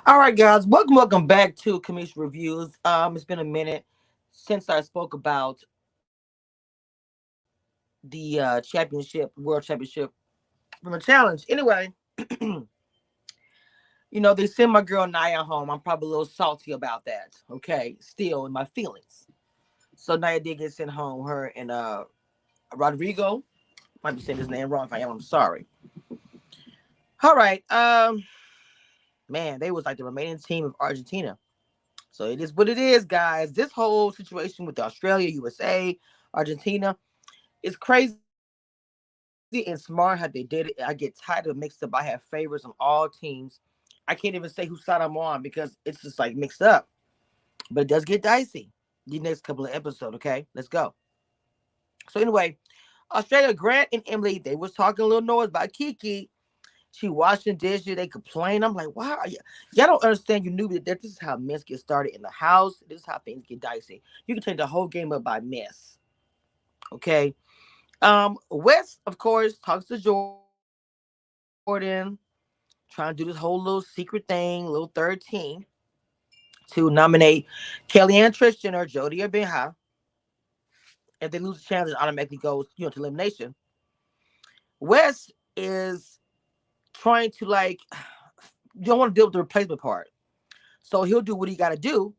All right, guys, welcome back to Commission Reviews. It's been a minute since I spoke about the World Championship from a challenge. Anyway, they sent my girl Naya home. I'm probably a little salty about that. Okay, still in my feelings. So Naya did get sent home. Her and Rodrigo, might be saying his name wrong. If I am, I'm sorry. All right, man, they was like the remaining team of Argentina. So it is what it is, guys. This whole situation with Australia, USA, Argentina, it's crazy and smart how they did it. I get tired of mixed up. I have favorites on all teams. I can't even say whose side I'm on because it's just like mixed up. But it does get dicey. The next couple of episodes, okay? Let's go. So anyway, Australia, Grant and Emily, they was talking a little noise about Kiki. She washing dishes. They complain. I'm like, why are y'all don't understand? You knew that this is how mess get started in the house. This is how things get dicey. You can take the whole game up by mess. Okay. West, of course, talks to Jordan, trying to do this whole little secret thing, little third team, to nominate Kellyanne Tristan or Jody or Benha. If they lose the challenge, it automatically goes, to elimination. West is trying to like, you don't want to deal with the replacement part. So he'll do what he got to do.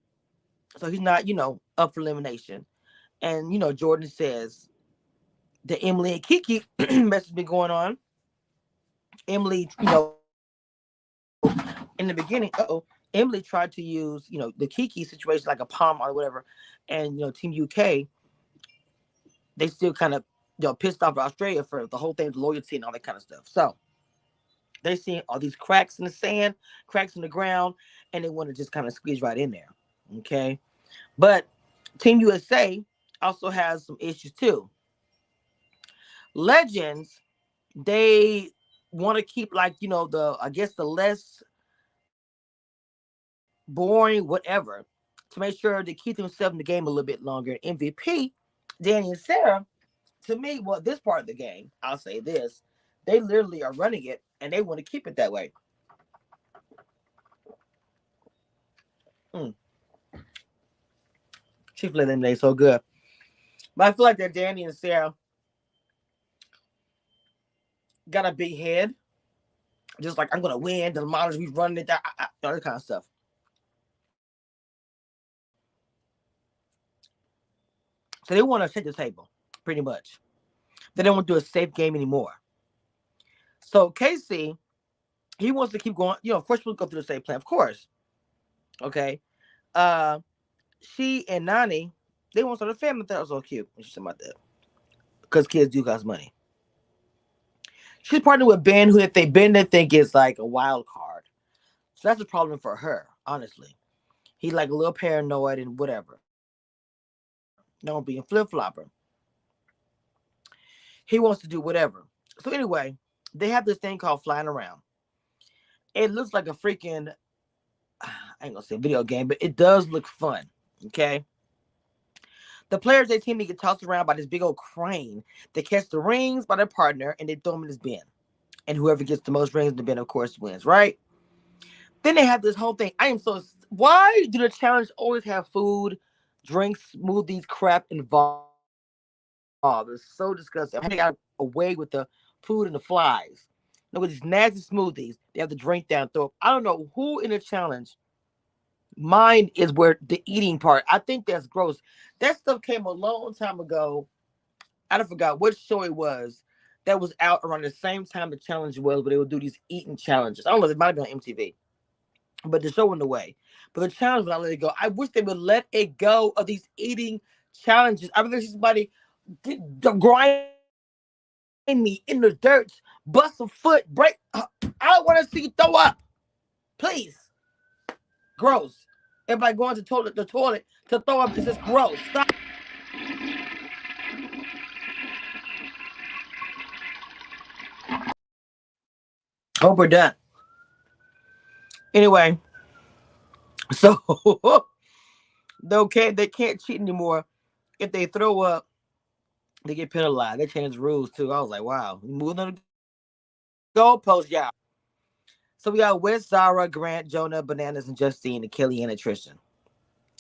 So he's not, up for elimination. And, Jordan says the Emily and Kiki mess has been going on. Emily, in the beginning, Emily tried to use, the Kiki situation like a palm or whatever. And, Team UK, they still kind of, pissed off Australia for the whole thing, loyalty and all that kind of stuff. So they see all these cracks in the sand, cracks in the ground, and they want to just kind of squeeze right in there. Okay. But Team USA also has some issues too. Legends, they want to keep like, the I guess the less boring, whatever, to make sure they keep themselves in the game a little bit longer. MVP, Danny and Sarah, to me, well, this part of the game, I'll say this, they literally are running it and they want to keep it that way. Mm. Chief-Fil-A lemonade so good. But I feel like that Danny and Sarah got a big head. Just like I'm gonna win, the models we running it, all that kind of stuff. So they want to set the table, pretty much. They don't want to do a safe game anymore. So Casey, he wants to keep going. Of course we'll go through the same plan, of course. Okay. Uh, she and Nani, they want to start a family. That was so cute when she said about that, because kids do cost money. She's partnered with Ben, who if they Ben, they think is like a wild card. So that's a problem for her, honestly. He's like a little paranoid and whatever. Don't be a flip flopper. He wants to do whatever. So anyway, they have this thing called flying around. It looks like a freaking, I ain't gonna say video game, but it does look fun. Okay. The players they team to get tossed around by this big old crane. They catch the rings by their partner and they throw them in this bin. And whoever gets the most rings in the bin, of course, wins, right? Then they have this whole thing. I am so. Why do the challenge always have food, drinks, smoothies, crap involved? It's so disgusting. I had to get out away with the food and the flies. With these nasty smoothies, they have to drink down throw. I don't know who in the challenge mind is where the eating part. I think that's gross. That stuff came a long time ago. I don't forgot which show it was that was out around the same time the challenge was, but they would do these eating challenges. I don't know, it might have been on MTV, but the show went away. But the challenge when I let it go, I wish they would let it go of these eating challenges. I rather see somebody grind me in the dirt, bust a foot, break. I don't want to see you throw up. Please. Gross. Everybody going to the toilet to throw up is just gross. Stop. Hope we're done. Anyway, so they can't cheat anymore. If they throw up, they get penalized. They changed the rules too. I was like, wow, moving on the goalpost, y'all. So anyway, So we got Wes, Zara, Grant, Jonah, Bananas, and Justine, and Kellyanne and Tristan.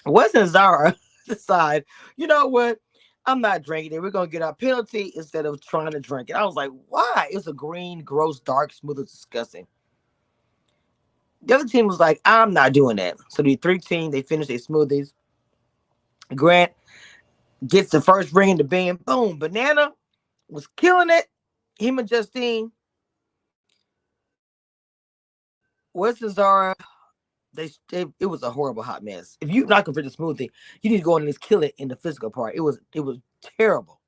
Wes and Zara decide, you know what? I'm not drinking it. We're gonna get our penalty instead of trying to drink it. I was like, why? It was a green, gross, dark, smooth, and disgusting. The other team was like, I'm not doing that. So the three teams, they finish their smoothies. Grant gets the first ring in the band. Boom. Banana was killing it. Him and Justine. Wes and Zara, it was a horrible hot mess. If you're not going for the smoothie, you need to go in and just kill it in the physical part. It was terrible.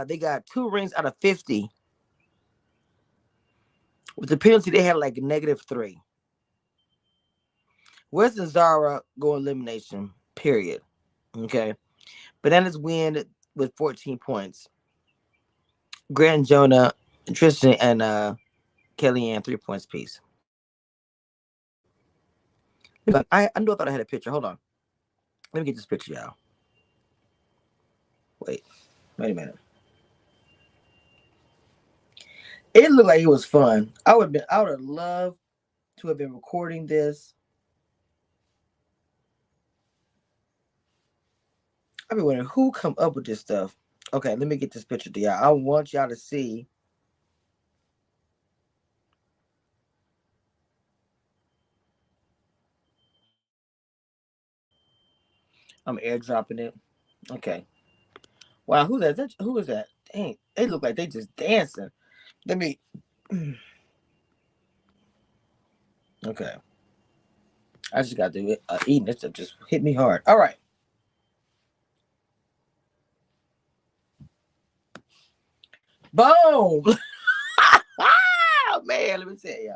They got 2 rings out of 50. With the penalty, they had like a -3. Wes and Zara go elimination. Period. Okay. Bananas win with 14 points. Grant, Jonah, Tristan, and Kellyanne 3 points piece. I knew I thought I had a picture. Hold on. Let me get this picture, y'all. Wait a minute. It looked like it was fun. I would have loved to have been recording this. I've been wondering who come up with this stuff. Okay, let me get this picture to y'all. I want y'all to see. I'm airdropping it. Okay. Wow, who's that? Who is that? Dang, they look like they just dancing. Let me. Okay. I just got to do it. Eating this stuff just hit me hard. All right. Boom. Man, let me tell you.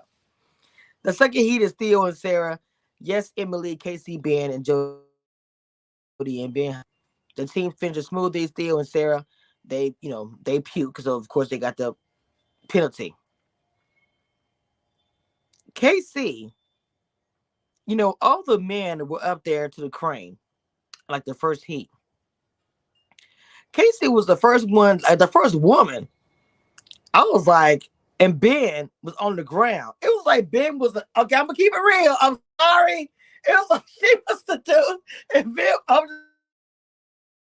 The second heat is Theo and Sarah. Yes, Emily, Casey, Ben, and Jody and Ben. The team finished smoothies. Theo and Sarah, they puke because of course they got the penalty. KC, all the men were up there to the crane, like the first heat. Casey was the first one, like the first woman. I was like, and Ben was on the ground. It was like Ben was okay. I'm gonna keep it real. I'm sorry. It was like she was the dude, and Ben. I'm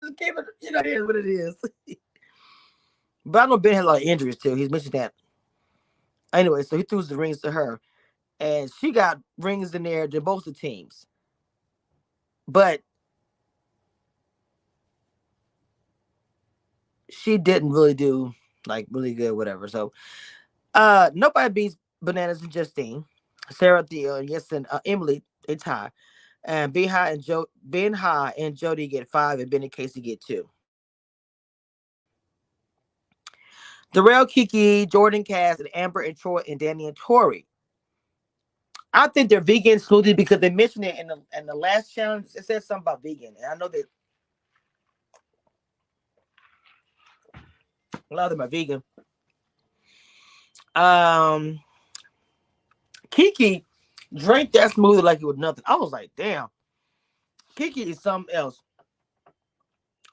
just keeping it. It is what it is. But I know Ben had a lot of injuries too. He's mentioned that. Anyway, so he threw the rings to her, and she got rings in there to both the teams. But she didn't really do like really good, whatever. So nobody beats Bananas and Justine. Sarah, Theo, and yes, and Emily, they tie. And Ben High and Jody get 5, and Ben and Casey get 2. Darrell, Kiki, Jordan, Cass, and Amber and Troy and Danny and Tori. I think they're vegan smoothie because they mentioned it in the last challenge. It says something about vegan, and I know that a lot of them are vegan. Um, Kiki drank that smoothie like it was nothing. I was like, damn, Kiki is something else.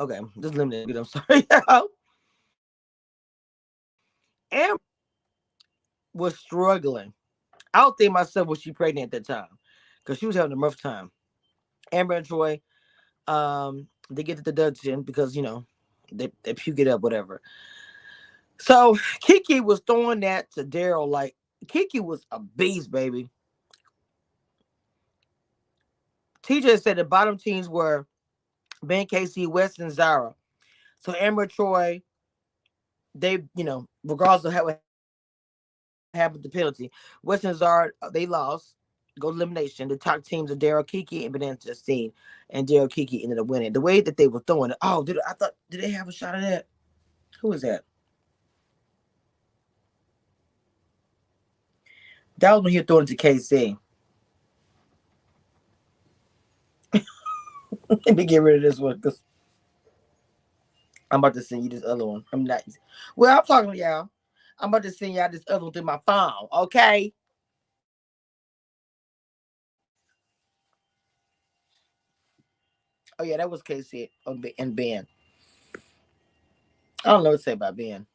Okay, just limited. I'm sorry. Amber was struggling. I don't think myself was she pregnant at that time because she was having a rough time. Amber and Troy, they get to the dungeon because they puke it up, whatever. So Kiki was throwing that to Daryl like Kiki was a beast, baby. TJ said the bottom teams were Ben, Casey, West, and Zara. So Amber and Troy, they, regardless of what happened, the penalty, West and Zara, they lost. Go to elimination. The top teams are Daryl, Kiki, and Banana Justine. And Daryl Kiki ended up winning. The way that they were throwing it. Oh, did they have a shot of that? Who was that? That was when he was throwing it to KC. Let me get rid of this one because I'm about to send you this other one. I'm not. Well, I'm talking to y'all. I'm about to send y'all this other one through my phone. Okay. Oh yeah, that was KC and Ben. I don't know what to say about Ben.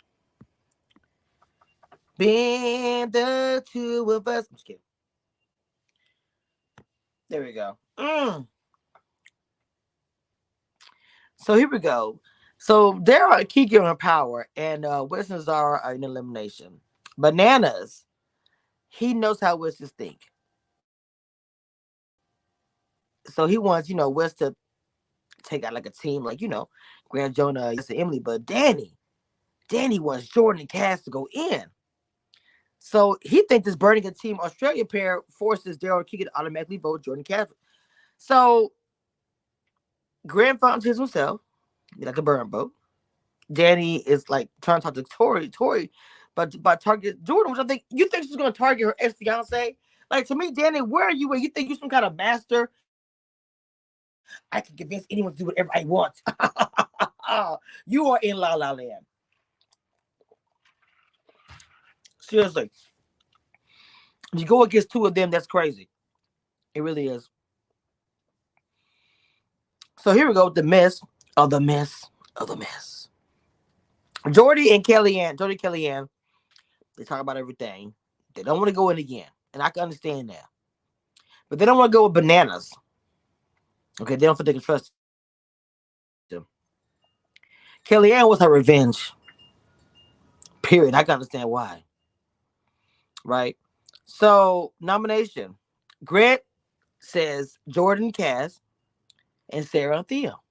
Been the two of us. I'm just kidding. There we go. So here we go. So there are Kiki in power, and Winston Zara are in elimination. Bananas. He knows how Winston's think. So he wants, West to take out like a team, like, Grant Jonah, yes, and Emily. But Danny wants Jordan and Cass to go in. So he thinks this burning a team Australia pair forces Daryl Kiki to automatically vote Jordan Cass. So Grant found himself, like a burn vote. Danny is like trying to talk to Tori, but by target Jordan, which I think you think she's gonna target her ex fiance. Like to me, Danny, where are you? When you think you're some kind of master? I can convince anyone to do whatever I want. You are in La La Land. Seriously, you go against two of them. That's crazy. It really is. So here we go. The mess of the mess of the mess. Jordy and Kellyanne, they talk about everything. They don't want to go in again. And I can understand that. But they don't want to go with bananas. Okay, they don't think they can trust him. Kellyanne was her revenge. Period. I can understand why. Right? So, nomination. Grant says Jordan Cass and Sarah and Theo.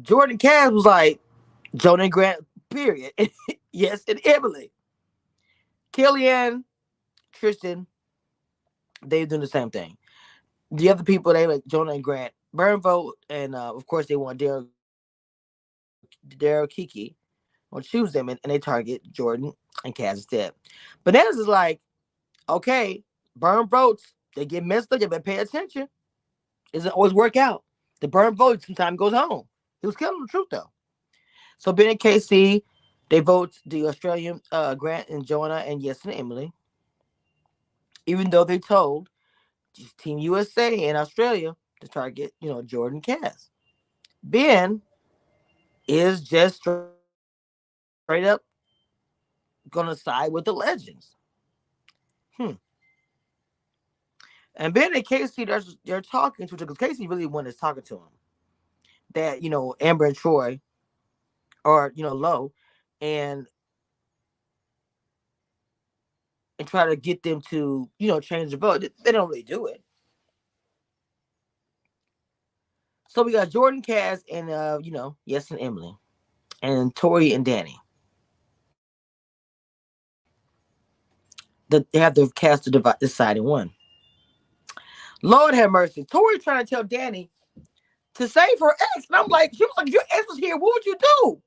Jordan Cass was like, Jonah and Grant, period. Yes, and Emily. Kellyanne, Tristan, they're doing the same thing. The other people, they like Jonah and Grant. Burn vote, and of course they want Daryl Kiki or choose them, and they target Jordan and Cass instead. Bananas is like, okay, burn votes, they get messed up, you better pay attention. It doesn't always work out. The burn vote sometimes goes home. He was telling the truth though. So Ben and KC, they vote the Australian Grant and Jonah and Yes and Emily. Even though they told Team USA and Australia to target, Jordan Cass. Ben is just straight up gonna side with the legends. And Ben and Casey, they're talking to because Casey really one is talking to him. That Amber and Troy are low, and try to get them to change the vote. They don't really do it. So we got Jordan Cass and Yes and Emily, and Tori and Danny. They have the cast to decide in one. Lord have mercy. Tori trying to tell Danny to save her ex. And I'm like, she was like, if your ex was here, what would you do?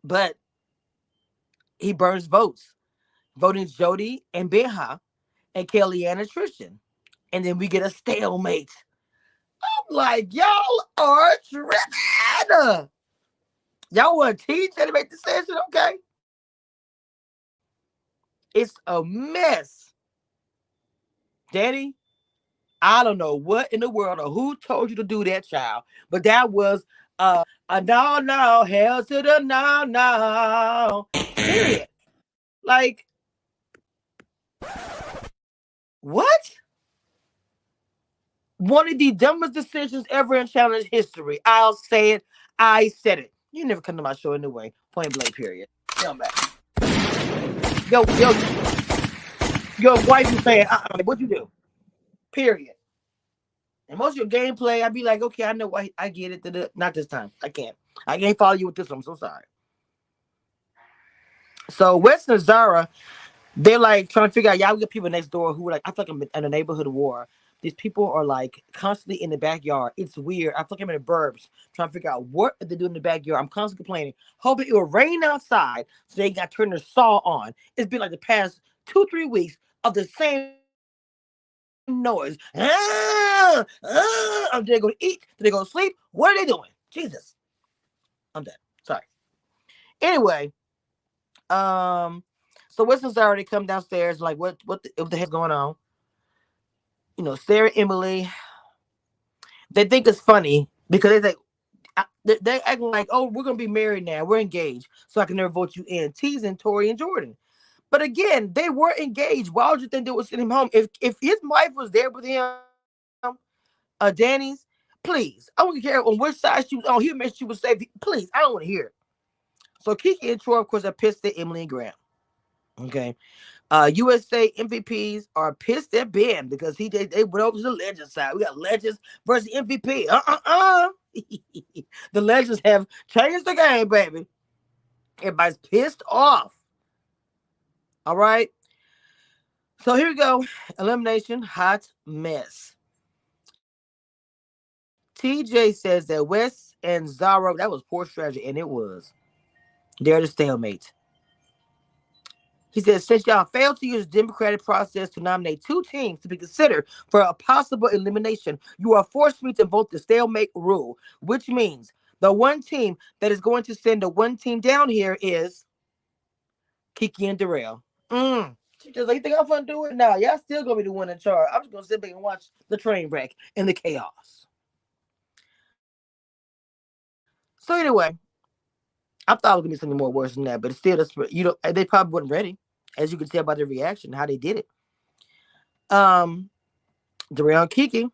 But he burns votes, voting Jody and Benha and Kellyanne and Tristan. And then we get a stalemate. I'm like, y'all are tripping. Y'all want to teach and make decisions, okay? It's a mess. Danny, I don't know what in the world or who told you to do that, child. But that was a no, hell to the no. Period. Like, what? One of the dumbest decisions ever in challenge history. I'll say it. I said it. You never come to my show anyway. Point blank, period. Yo, man. Yo, your wife is saying, what'd you do? Period. And most of your gameplay, I'd be like, okay, I know why I get it. Not this time. I can't follow you with this one. I'm so sorry. So West and Zara, they're like trying to figure out, we got people next door who are like, I feel like I'm in a neighborhood war. These people are like constantly in the backyard. It's weird. I feel like I'm in the burbs trying to figure out what they do in the backyard. I'm constantly complaining, hoping it will rain outside so they got to turn their saw on. It's been like the past 2-3 weeks of the same noise. I'm they go to eat. Do they go to sleep? What are they doing? Jesus. I'm dead. Sorry. Anyway, so Winston's already come downstairs, like, what the heck's going on? Sarah, Emily, they think it's funny because they think, They acting like, oh, we're gonna be married now, we're engaged, so I can never vote you in. Teasing Tori and Jordan. But again, they were engaged. Why would you think they would send him home? If his wife was there with him, Danny's, please, I don't care on which side she was on. He'll make sure she was safe. Please, I don't want to hear it. So Kiki and Troy, of course, are pissed at Emily and Graham. Okay. USA MVPs are pissed at Ben because they went over to the Legends side. We got Legends versus MVP. The Legends have changed the game, baby. Everybody's pissed off. All right. So here we go. Elimination hot mess. TJ says that Wes and Zara, that was poor strategy, and it was. They're the stalemate. He says, since y'all failed to use the democratic process to nominate two teams to be considered for a possible elimination, you are forced me to vote the stalemate rule, which means the one team that is going to send the one team down here is Kiki and Darrell. She just like, you think I'm gonna do it? Now, y'all still gonna be the one in charge. I'm just gonna sit back and watch the train wreck and the chaos. So anyway, I thought it was gonna be something more worse than that, but still, they probably weren't ready, as you can tell by their reaction, how they did it. Darrell and Kiki,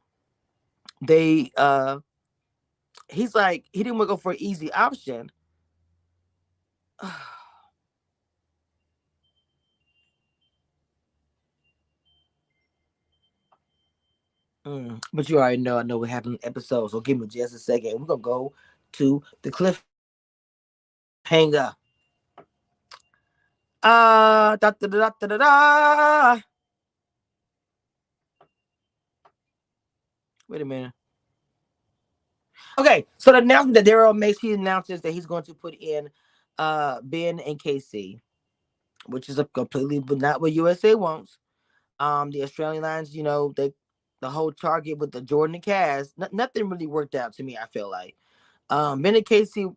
they he's like, he didn't want to go for an easy option. But you already know, I know what happened in the episode, so give me just a second. We're gonna go to the cliffhanger. Da da da da da da. Wait a minute. Okay, so the announcement that Darrell makes, he announces that he's going to put in Ben and KC, which is a completely but not what USA wants. The Australian lines, the whole target with the Jordan and Cass, nothing really worked out to me. I feel like Ben and Casey,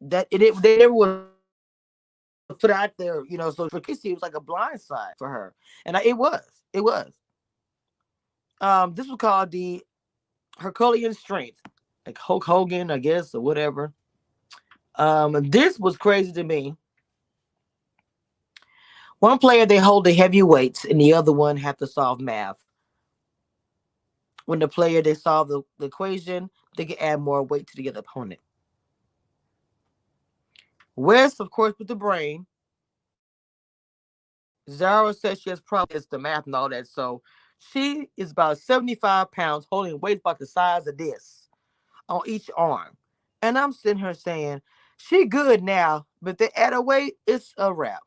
that they never would put out there, So for Casey, it was like a blind side for her, and it was. This was called the Herculean Strength, like Hulk Hogan, I guess, or whatever. This was crazy to me. One player, they hold the heavy weights, and the other one have to solve math. When the player, they solve the equation, they can add more weight to the other opponent. Wes, of course, with the brain. Zara says she has problems with the math and all that, so she is about 75 pounds, holding weights about the size of this on each arm. And I'm sitting here saying, she good now, but they add a weight, it's a wrap.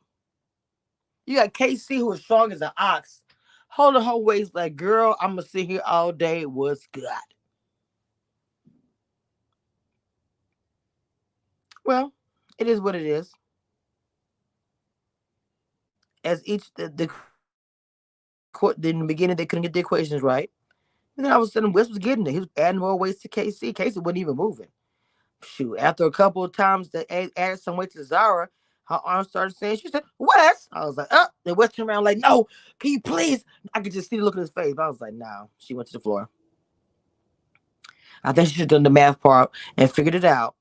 You got KC, who is strong as an ox, holding her waist like, girl, I'm going to sit here all day. What's good? Well, it is what it is. As the court, in the beginning, they couldn't get the equations right. And then all of a sudden, West was getting it. He was adding more weights to KC. KC wasn't even moving. Shoot, after a couple of times that added some weight to Zara, her arm started saying, she said, Wes. I was like, And Wes turned around like, no, can you please? I could just see the look on his face. But I was like, no. She went to the floor. I think she should have done the math part and figured it out,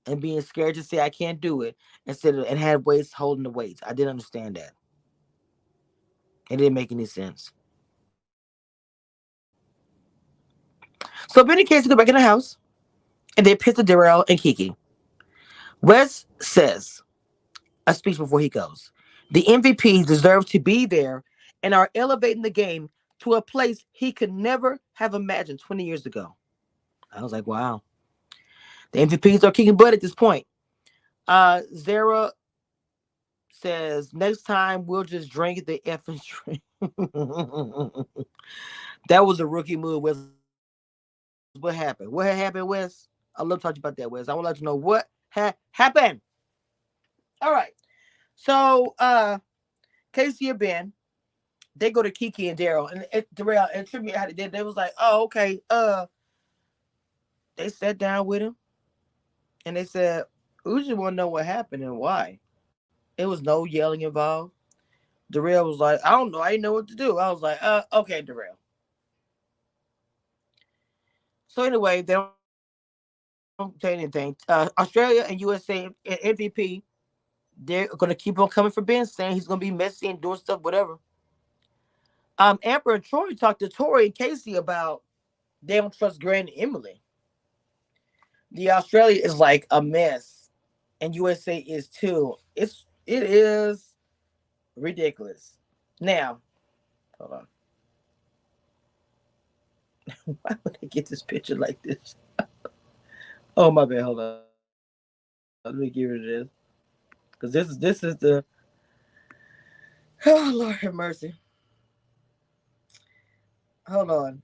and being scared to say I can't do it and had weights holding the weights. I didn't understand that. It didn't make any sense. So Benny and Casey go back in the house, and they piss at Darrell and Kiki. Wes says a speech before he goes. The MVPs deserve to be there and are elevating the game to a place he could never have imagined 20 years ago. I was like, wow. The MVPs are kicking butt at this point. Zara says, next time we'll just drink the effing drink. That was a rookie move, Wes. What happened? What had happened, Wes? I love talking about that, Wes. I want to let you know what happened. All right. So Casey and Ben, they go to Kiki and Darrell and Darrell, and tripped me how they did. They was like, oh, okay. They sat down with him and they said, we just want to know what happened and why. It was no yelling involved. Darrell was like, I don't know. I didn't know what to do. I was like, okay, Darrell. So anyway, they don't tell you anything. Australia and USA and MVP, they're gonna keep on coming for Ben, saying he's gonna be messy and doing stuff, whatever. Amber and Troy talked to Tori and Casey about they don't trust Grant and Emily. The Australia is like a mess, and USA is too. It is ridiculous. Now, hold on. Why would I get this picture like this? Oh my bad. Hold on. Let me get rid of this because this is the. Oh Lord have mercy. Hold on,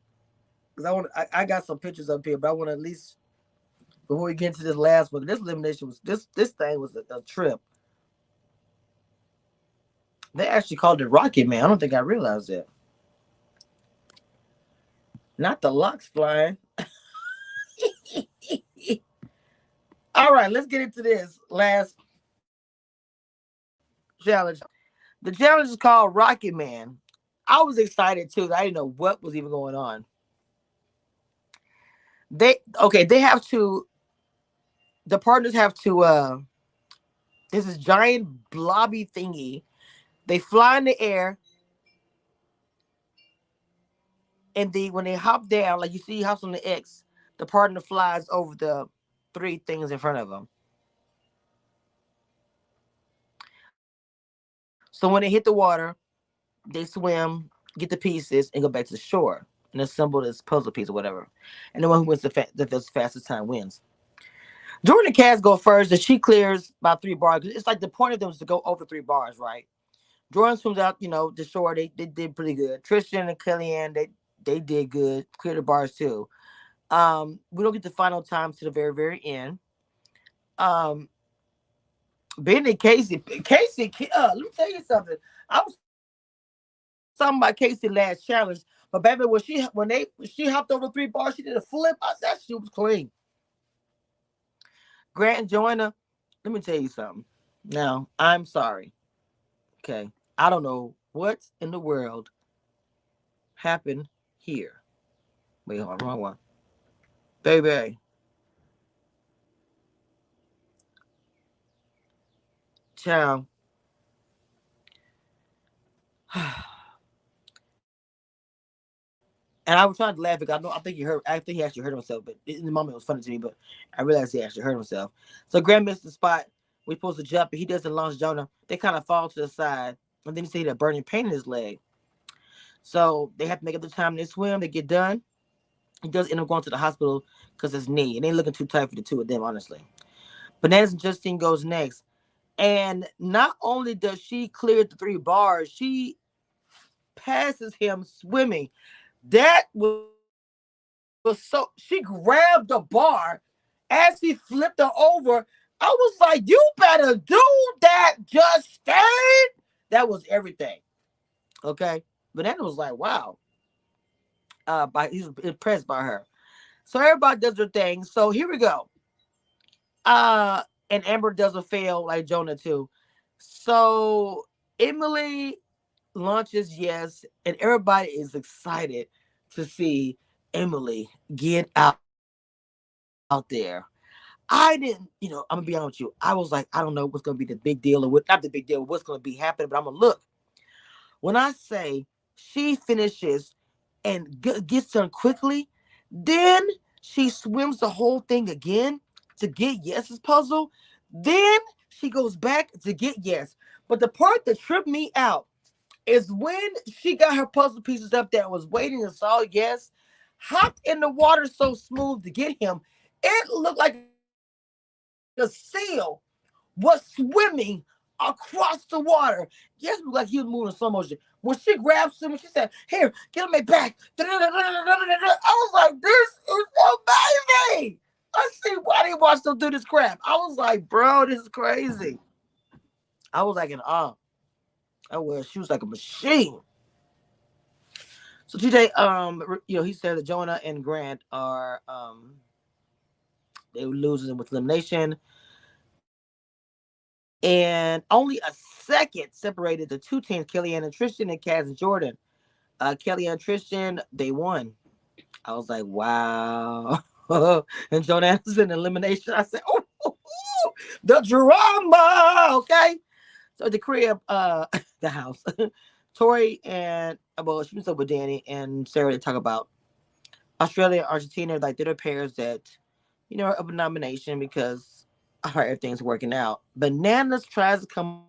because I got some pictures up here, but I want to at least before we get into this last one. This elimination was this thing was a trip. They actually called it Rocket Man. I don't think I realized that. Not the locks flying. All right, let's get into this last challenge. The challenge is called Rocket Man. I was excited too. I didn't know what was even going on. They have to the partners have to there's this giant blobby thingy. They fly in the air, and when they hop down, like you see hops on the X, the partner flies over the three things in front of them. So when they hit the water, they swim, get the pieces, and go back to the shore and assemble this puzzle piece or whatever. And the one who wins the fastest time wins. Jordan and Cass go first, and she clears about 3 bars. It's like the point of them is to go over 3 bars, right? Jordan swims out, the shore. They did pretty good. Tristan and Kellyanne, they did good. Clear the bars too. We don't get the final times to the very, very end. Ben and Casey, let me tell you something. I was talking about Casey last challenge, but baby, when she hopped over 3 bars, she did a flip. I said she was clean. Grant and Joanna, let me tell you something. Now, I'm sorry. Okay. I don't know what in the world happened here. Wait, hold on, wrong one. Baby. Child. And I was trying to laugh because I think he actually hurt himself, but in the moment it was funny to me, but I realized he actually hurt himself. So Grant missed the spot. We're supposed to jump, and he doesn't launch Jonah. They kind of fall to the side, and then you see that burning pain in his leg. So they have to make up the time. They swim, they get done. He does end up going to the hospital because his knee. It ain't looking too tight for the two of them, honestly. Bananas and Justine goes next. And not only does she clear the 3 bars, she passes him swimming. That was so. She grabbed the bar as he flipped her over. I was like, "You better do that, Justine." That was everything. Okay, Banana was like, "Wow." He's impressed by her. So everybody does their thing. So here we go. And Amber doesn't fail like Jonah too. So Emily launches, yes, and everybody is excited to see Emily get out there. I didn't, I'm gonna be honest with you. I was like, I don't know what's gonna be the big deal or what, not the big deal, what's gonna be happening, but I'm gonna look. When I say she finishes and gets done quickly, then she swims the whole thing again to get Yes's puzzle. Then she goes back to get Yes. But the part that tripped me out is when she got her puzzle pieces up there and was waiting and saw Yes, hopped in the water so smooth to get him. It looked like a seal was swimming across the water. Yes, looked like he was moving in slow motion. When she grabbed him, she said, "Here, get me back." I was like, "This is amazing." I see why they watch them do this crap. I was like, "Bro, this is crazy." I was like in awe. She was like a machine. So today, he said that Jonah and Grant are they were losing with elimination. And only a second separated the 2 teams, Kellyanne and Tristan and Kaz and Jordan. Kellyanne and Tristan, they won. I was like, wow. and Joan Anderson elimination. I said, oh, the drama. Okay. So the crib, the house. Tori and well, she was up with Danny and Sarah to talk about Australia and Argentina, like they're the pairs that, are up in nomination because how everything's working out. Bananas tries to come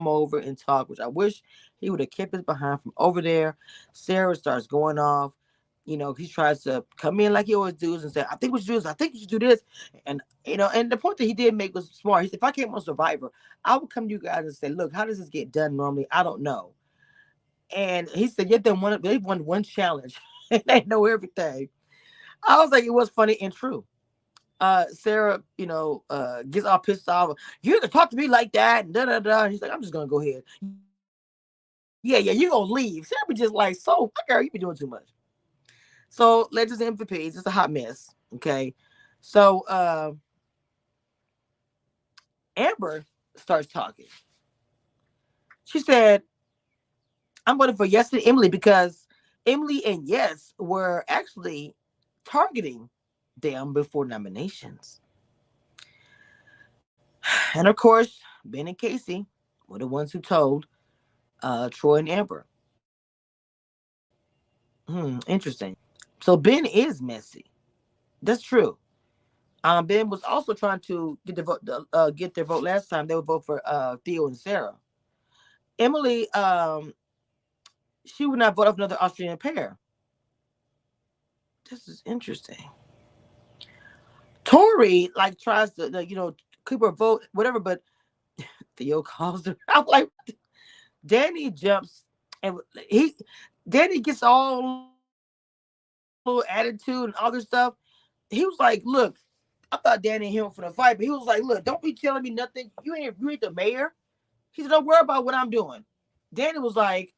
over and talk, which I wish he would have kept his behind from over there. Sarah starts going off. He tries to come in like he always does and say, I think we should do this. I think you should do this. And the point that he did make was smart. He said, if I came on Survivor, I would come to you guys and say, look, how does this get done normally? I don't know. And he said, yet they've won one challenge. And they know everything. I was like, it was funny and true. Sarah, gets all pissed off. You can talk to me like that, and da da da. He's like, I'm just gonna go ahead. Yeah, you're gonna leave. Sarah be just like, so, girl, you be doing too much. So Legends and MVPs, it's a hot mess. Okay. So Amber starts talking. She said, I'm voting for Yes and Emily because Emily and Yes were actually targeting them before nominations. And of course, Ben and Casey were the ones who told Troy and Amber. Interesting. So Ben is messy. That's true. Ben was also trying to get get their vote last time. They would vote for Theo and Sarah. Emily, she would not vote for another Australian pair. This is interesting. Tori tries to keep her vote, whatever, but Theo calls her. I'm like, Danny jumps and Danny gets all little attitude and all this stuff. He was like, look, I thought Danny and him for the fight, but he was like, look, don't be telling me nothing. You ain't the mayor. He said, don't worry about what I'm doing. Danny was like,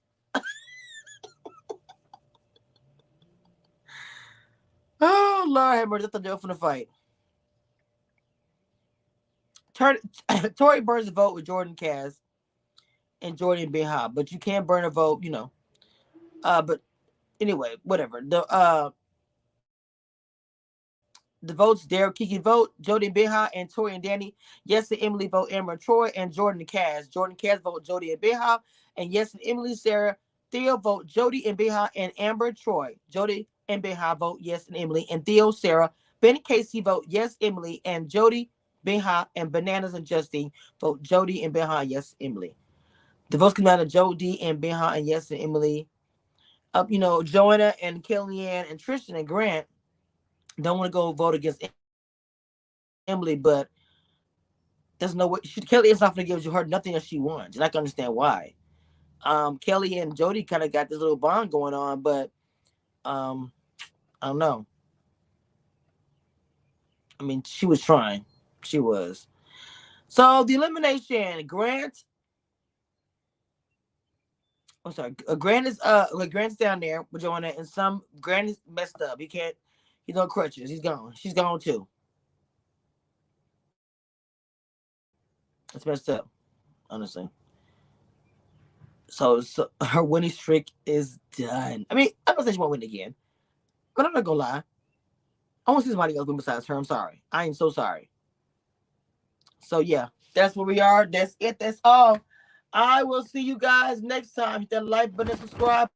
oh, Lord have mercy, that's the deal from the fight. Tori burns the vote with Jordan Cass and Jordan Beha, but you can't burn a vote, but anyway, whatever. The votes, Derek Kiki vote, Jody and Beha, and Tori and Danny. Yes and Emily vote Amber and Troy, and Jordan and Cass. Jordan and Cass vote Jody and Beha, and yes and Emily, Sarah. Theo vote Jody and Beha, and Amber and Troy. Jody and Beha vote yes and Emily, and Theo, Sarah. Ben and Casey vote yes, Emily, and Jody, Beha, and Bananas and Justine vote Jody and Beha, yes, Emily. The votes come out of Jody and Beha, and yes and Emily. Joanna and Kellyanne and Tristan and Grant don't want to go vote against Emily, but there's no way. Kelly is not going to give her nothing that she wants, and I can understand why. Kelly and Jody kind of got this little bond going on, but I don't know. I mean, she was trying. She was. So the elimination, Grant. I'm sorry. Grant is Grant's down there with Joanna, and Grant is messed up. He's on crutches. He's gone. She's gone too. It's messed up, honestly. So her winning streak is done. I mean, I'm not saying she won't win again, but I'm not gonna lie. I want to see somebody else win besides her. I'm sorry. I am so sorry. So yeah, that's where we are. That's it. That's all. I will see you guys next time. Hit that like button, subscribe.